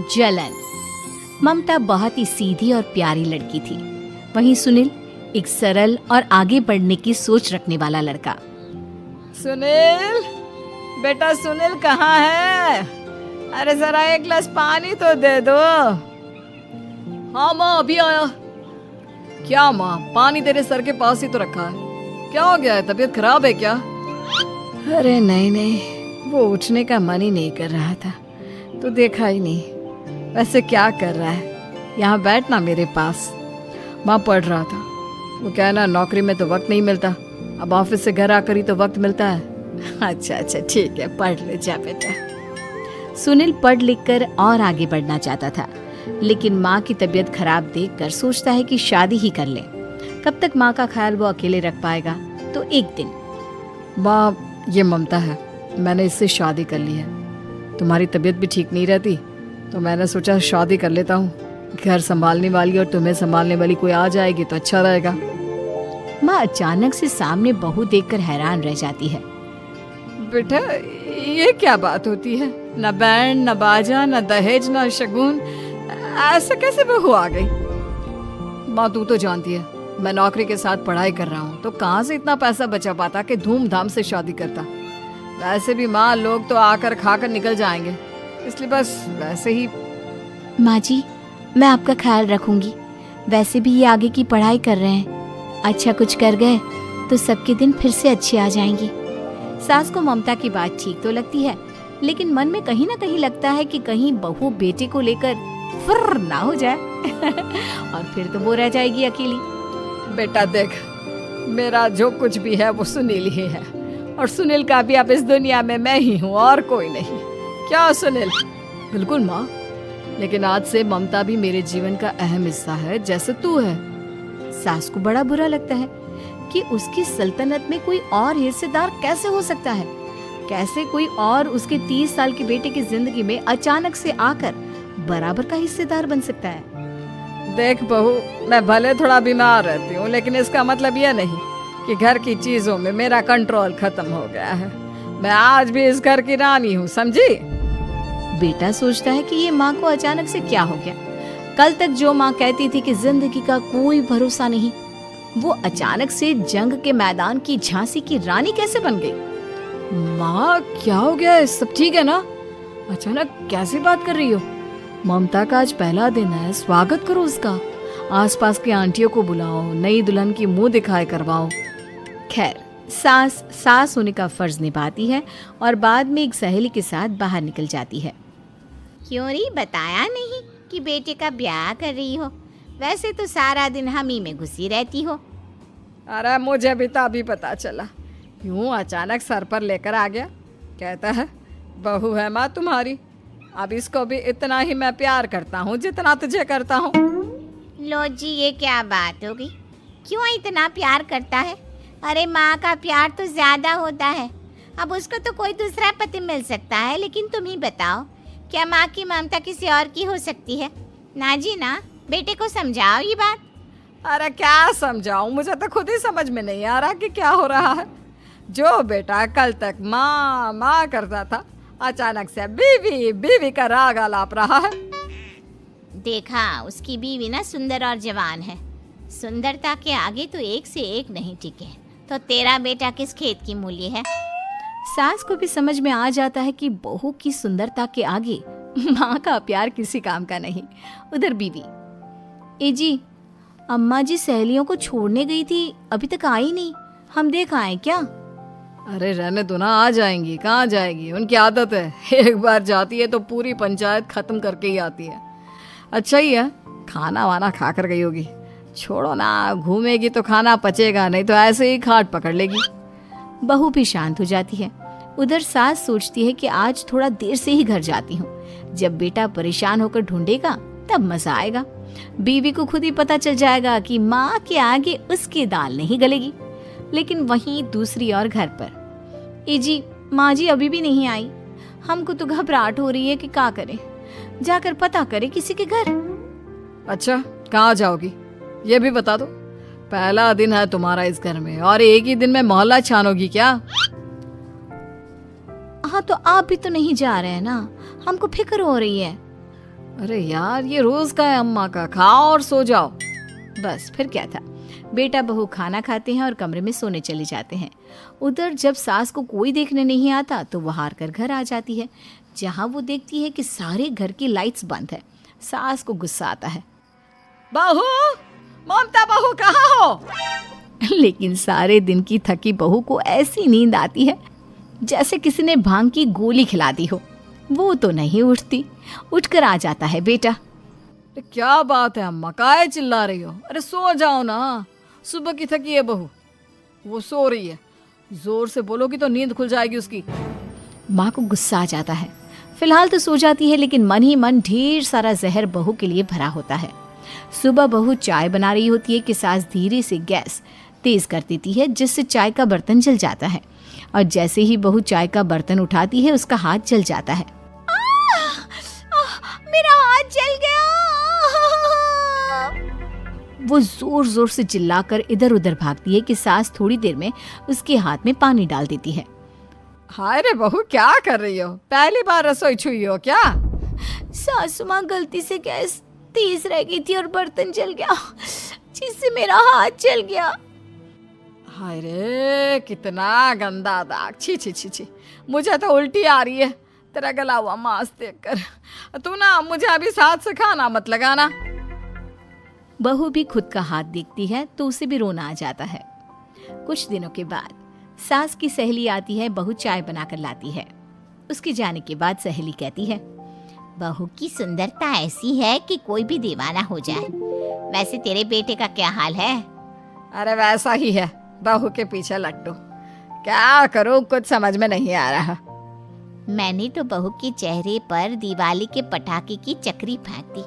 जलन। ममता बहुत ही सीधी और प्यारी लड़की थी, वहीं सुनील एक सरल और आगे बढ़ने की सोच रखने वाला लड़का। सुनील, बेटा सुनील कहाँ है? अरे जरा एक गिलास पानी तो दे दो। हाँ माँ, अभी आया। क्या माँ, पानी तेरे सर के पास ही तो रखा है, क्या हो गया है? तबीयत खराब है क्या? अरे नहीं नहीं, वो उठने का मन ही नहीं कर रहा था, तो देखा ही नहीं। वैसे क्या कर रहा है? यहाँ बैठना मेरे पास। माँ पढ़ रहा था। वो कहना नौकरी में तो वक्त नहीं मिलता, अब ऑफिस से घर आकर ही तो वक्त मिलता है। अच्छा अच्छा ठीक है, पढ़ ले जा बेटा। सुनील पढ़ लिख कर और आगे बढ़ना चाहता था, लेकिन माँ की तबीयत खराब देखकर सोचता है कि शादी ही कर ले। कब तक माँ का ख्याल वो अकेले रख पाएगा? तो एक दिन, माँ ये ममता है, मैंने इससे शादी कर ली है। तुम्हारी तबीयत भी ठीक नहीं रहती, तो मैंने सोचा शादी कर लेता हूँ। घर संभालने वाली और तुम्हें संभालने वाली कोई आ जाएगी तो अच्छा रहेगा। माँ अचानक से सामने बहू देखकर हैरान रह जाती है। बेटा ये क्या बात होती है? न बैंड, न बाजा, न दहेज, न शगुन, ऐसा कैसे बहू आ गई? माँ तू तो जानती है मैं नौकरी के साथ पढ़ाई कर रहा हूँ, तो कहाँ से इतना पैसा बचा पाता कि धूमधाम से शादी करता। वैसे भी माँ, लोग तो आकर खाकर निकल जाएंगे, इसलिए बस वैसे ही। माँ जी, मैं आपका ख्याल रखूंगी। वैसे भी ये आगे की पढ़ाई कर रहे हैं, अच्छा कुछ कर गए तो सबके दिन फिर से अच्छे आ जाएंगे। सास को ममता की बात ठीक तो लगती है, लेकिन मन में कहीं ना कहीं लगता है कि कहीं बहू बेटे को लेकर फुर्र ना हो जाए और फिर तो वो रह जाएगी अकेली। बेटा देख, मेरा जो कुछ भी है वो सुनील ही है, और सुनील का भी अब इस दुनिया में मैं ही हूँ और कोई नहीं। क्या सुनील? बिल्कुल माँ, लेकिन आज से ममता भी मेरे जीवन का अहम हिस्सा है, जैसे तू है। सास को बड़ा बुरा लगता है कि उसकी सल्तनत में कोई और हिस्सेदार कैसे हो सकता है। कैसे कोई और उसके 30 साल के बेटे की जिंदगी में अचानक से आकर बराबर का हिस्सेदार बन सकता है। देख बहू, मैं भले थोड़ा बीमार रहती हूँ, लेकिन इसका मतलब यह नहीं कि घर की चीजों में मेरा कंट्रोल खत्म हो गया है। मैं आज भी इस घर की रानी हूँ, समझी? बेटा सोचता है कि ये माँ को अचानक से क्या हो गया। कल तक जो माँ कहती थी कि जिंदगी का कोई भरोसा नहीं, वो अचानक से जंग के मैदान की झांसी की रानी कैसे बन गई? माँ क्या हो गया? सब ठीक है ना? अचानक कैसी बात कर रही हो? ममता का आज पहला दिन है, स्वागत करो उसका। आसपास की आंटियों को बुलाओ, नई दुल्हन की मुंह दिखाए करवाओ। खैर, सास होने का फर्ज निभाती है और बाद में एक सहेली के साथ बाहर निकल जाती है। क्यों नहीं बताया नहीं कि बेटे का ब्याह कर रही हो? वैसे तो सारा दिन हम ही में घुसी रहती हो। अरे मुझे भी तो अभी पता चला, यूं अचानक सर पर लेकर आ गया। कहता है बहू है माँ तुम्हारी, अब इसको भी इतना ही मैं प्यार करता हूँ जितना तुझे करता हूँ। लो जी, ये क्या बात हो गई? क्यों इतना प्यार करता है? अरे माँ का प्यार तो ज्यादा होता है। अब उसको तो कोई दूसरा पति मिल सकता है, लेकिन तुम ही बताओ, क्या माँ की ममता किसी और की हो सकती है? ना जी ना, बेटे को समझाओ ये बात। अरे क्या समझाऊं, मुझे तो खुद ही समझ में नहीं आ रहा कि क्या हो रहा है। जो बेटा कल तक माँ माँ करता था, अचानक से बीवी बीवी का राग आलाप रहा है। देखा, उसकी बीवी ना सुंदर और जवान है। सुंदरता के आगे तो एक से एक नहीं टिके, तो तेरा बेटा किस खेत की मूली है? सास को भी समझ में आ जाता है कि बहू की सुंदरता के आगे माँ का प्यार किसी काम का नहीं। उधर बीवी, ए जी, अम्मा जी सहेलियों को छोड़ने गई थी, अभी तक आई नहीं, हम देख आए क्या? अरे रहने दो ना, आ जाएंगी। कहाँ जाएगी, उनकी आदत है, एक बार जाती है तो पूरी पंचायत खत्म करके ही आती है। अच्छा ही है, खाना वाना खा कर गई होगी। छोड़ो ना, घूमेगी तो खाना पचेगा नहीं तो ऐसे ही खाट पकड़ लेगी। बहू भी शांत हो जाती है। उधर सास सोचती है कि आज थोड़ा देर से ही घर जाती हूँ, जब बेटा परेशान होकर ढूंढेगा तब मजा आएगा। बीवी को खुद ही पता चल जाएगा कि माँ के आगे उसकी दाल नहीं गलेगी। लेकिन वहीं दूसरी ओर घर पर, ए जी, माँ जी अभी भी नहीं आई, हमको तो घबराहट हो रही है कि क्या करें, जाकर पता करें किसी के घर। अच्छा, कहाँ जाओगी ये भी बता दो। पहला दिन है तुम्हारा इस घर में और एक ही दिन में मोहल्ला छानोगी क्या? हाँ, तो आप भी तो नहीं जा रहे हैं ना, हमको फिक्र हो रही है। अरे यार, ये रोज का है अम्मा का, खाओ और सो जाओ। बस फिर क्या था। बेटा बहू खाना खाते हैं और कमरे में सोने चले जाते हैं। उधर जब सास को कोई देखने नहीं आता तो वो हार कर घर आ जाती है, जहाँ वो देखती है कि सारे घर की लाइट्स बंद है। सास को गुस्सा आता है। बहू, ममता बहू कहाँ हो? लेकिन सारे दिन की थकी बहू को ऐसी नींद आती है जैसे किसी ने भांग की गोली खिला दी हो। वो तो नहीं उठती। उठकर आ जाता है बेटा। अरे क्या बात है अम्मा, काहे चिल्ला रही हो? अरे सो जाओ ना, सुबह की थकी है बहू, वो सो रही है। जोर से बोलोगी तो नींद खुल जाएगी उसकी। माँ को गुस्सा आ जाता है। फिलहाल तो सो जाती है, लेकिन मन ही मन ढेर सारा जहर बहू के लिए भरा होता है। सुबह बहू चाय बना रही होती है कि सास धीरे से गैस तेज कर देती है, जिससे चाय का बर्तन जल जाता है। और जैसे ही बहू चाय का बर्तन उठाती है उसका हाथ जल जाता है। मेरा हाथ जल गया। वो जोर जोर से चिल्लाकर इधर उधर भागती है कि सास थोड़ी देर में उसके हाथ में पानी डाल देती है। हाय रे बहू, क्या कर रही हो? पहली बार रसोई छुई हो क्या? सासू माँ गलती से गैस तेज रह गई थी और बर्तन जल गया, जिससे मेरा हाथ जल गया। हाय रे, कितना गंदा दाग। छी छी छी छी, मुझे तो उल्टी आ रही है तेरा गला हुआ मांस देखकर। तू ना मुझे अभी साथ से खाना मत लगाना। बहू भी खुद का हाथ देखती है तो उसे भी रोना आ जाता है। कुछ दिनों के बाद सास की सहेली आती है। बहू चाय बनाकर लाती है। उसके जाने के बाद सहेली कहती है, बहू की सुंदरता ऐसी है कि कोई भी दीवाना हो जाए। वैसे तेरे बेटे का क्या हाल है? अरे वैसा ही है, बहू के पीछे लट्टू। क्या करूं, कुछ समझ में नहीं आ रहा। मैंने तो बहू के चेहरे पर दिवाली के पटाखे की चक्री फेंक दी,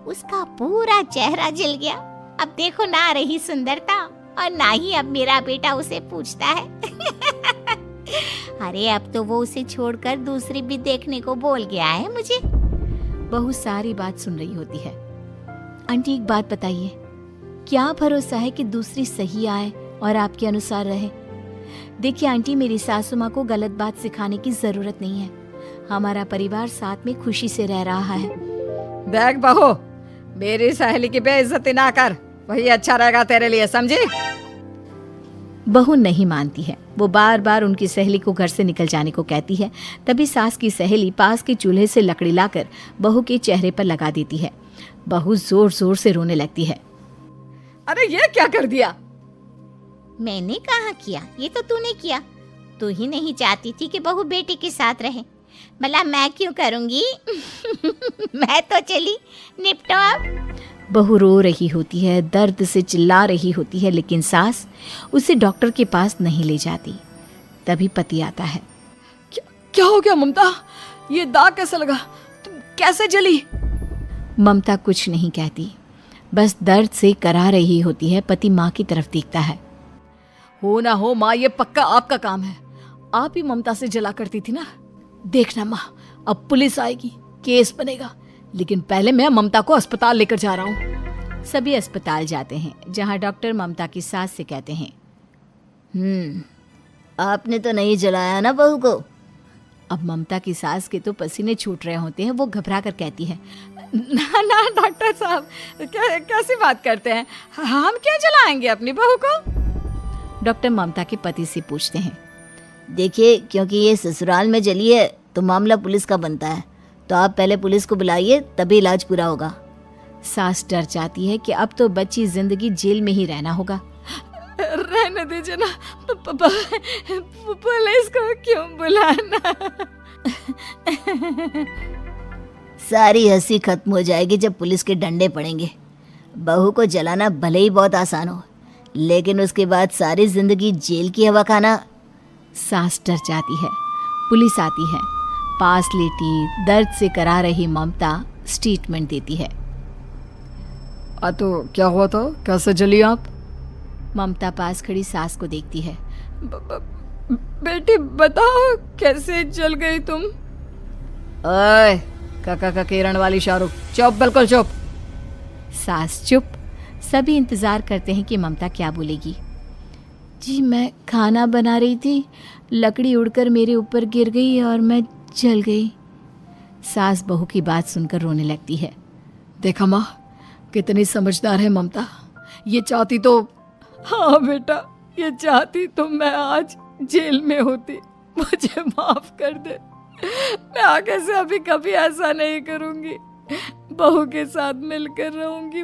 उसका पूरा चेहरा जल गया। अब देखो ना रही सुंदरता, और ना ही अब मेरा बेटा उसे पूछता है। अरे अब तो वो उसे छोड़कर दूसरी भी देखने को बोल गया है मुझे। बहू सारी बात सुन रही होती है। आंटी एक बात बताइए, क्या भरोसा है कि दूसरी सही आए और आपके अनुसार रहे? देखिए आंटी, मेरी सासू माँ को गलत बात सिखाने की जरूरत नहीं है। हमारा परिवार साथ में खुशी से रह रहा है। देख बहू, मेरी सहेली की बेइज्जती ना कर, वही अच्छा रहेगा तेरे लिए, समझी? बहू नहीं मानती है। वो बार बार उनकी सहेली को घर से निकल जाने को कहती है। तभी सास की सहेली पास के चूल्हे से लकड़ी लाकर बहू के चेहरे पर लगा देती है। बहू जोर जोर से रोने लगती है। अरे ये क्या कर दिया? मैंने कहाँ किया, ये तो तूने किया। तू ही नहीं चाहती थी कि बहू बेटे के साथ रहे, भला मैं क्यों करूंगी? मैं तो चली, निपटो अब। बहू रो रही होती है, दर्द से चिल्ला रही होती है, लेकिन सास उसे डॉक्टर के पास नहीं ले जाती। तभी पति आता है। क्या हो गया ममता? ये दाग कैसे लगा? तुम कैसे जली? ममता कुछ नहीं कहती, बस दर्द से करा रही होती है। पति माँ की तरफ देखता है। हो ना हो माँ, ये पक्का आपका काम है। आप ही ममता से जला करती थी ना। देखना माँ, अब पुलिस आएगी, केस बनेगा, लेकिन पहले मैं ममता को अस्पताल लेकर जा रहा हूँ। सभी अस्पताल जाते हैं, जहाँ डॉक्टर ममता की सास से कहते हैं, आपने तो नहीं जलाया ना बहू को? अब ममता की सास के तो पसीने छूट रहे होते हैं। वो घबरा कर कहती है, ना ना डॉक्टर साहब, कैसी बात करते हैं? हम क्या जलाएंगे अपनी बहू को? डॉक्टर ममता के पति से पूछते हैं। देखिए, क्योंकि ये ससुराल में जली है तो मामला पुलिस का बनता है, तो आप पहले पुलिस को बुलाइए, तभी इलाज पूरा होगा। सास डर जाती है कि अब तो बच्ची जिंदगी जेल में ही रहना होगा। रहने दीजिए ना, पुलिस को क्यों बुलाना? सारी हंसी खत्म हो जाएगी जब पुलिस के डंडे पड़ेंगे। बहू को जलाना भले ही बहुत आसान हो, लेकिन उसके बाद सारी जिंदगी जेल की हवा खाना। सास डर जाती है। पुलिस आती है। पास लेटी दर्द से करा रही ममता स्टेटमेंट देती है। तो क्या हुआ था? कैसे जली आप? ममता पास खड़ी सास को देखती है। बेटी बताओ, कैसे जल गई तुम? ओए, काका का किरण वाली शाहरुख, चुप, बिल्कुल चुप। सास चुप। सभी इंतजार करते हैं कि ममता क्या बोलेगी। जी मैं खाना बना रही थी, लकड़ी उड़कर मेरे ऊपर गिर गई और मैं जल गई। सास बहू की बात सुनकर रोने लगती है। देखा माँ, कितनी समझदार है ममता। ये चाहती तो, हाँ बेटा, ये चाहती तो मैं आज जेल में होती। मुझे माफ कर दे, मैं आगे से अभी कभी ऐसा नहीं करूंगी। बहू के साथ मिलकर रहूंगी।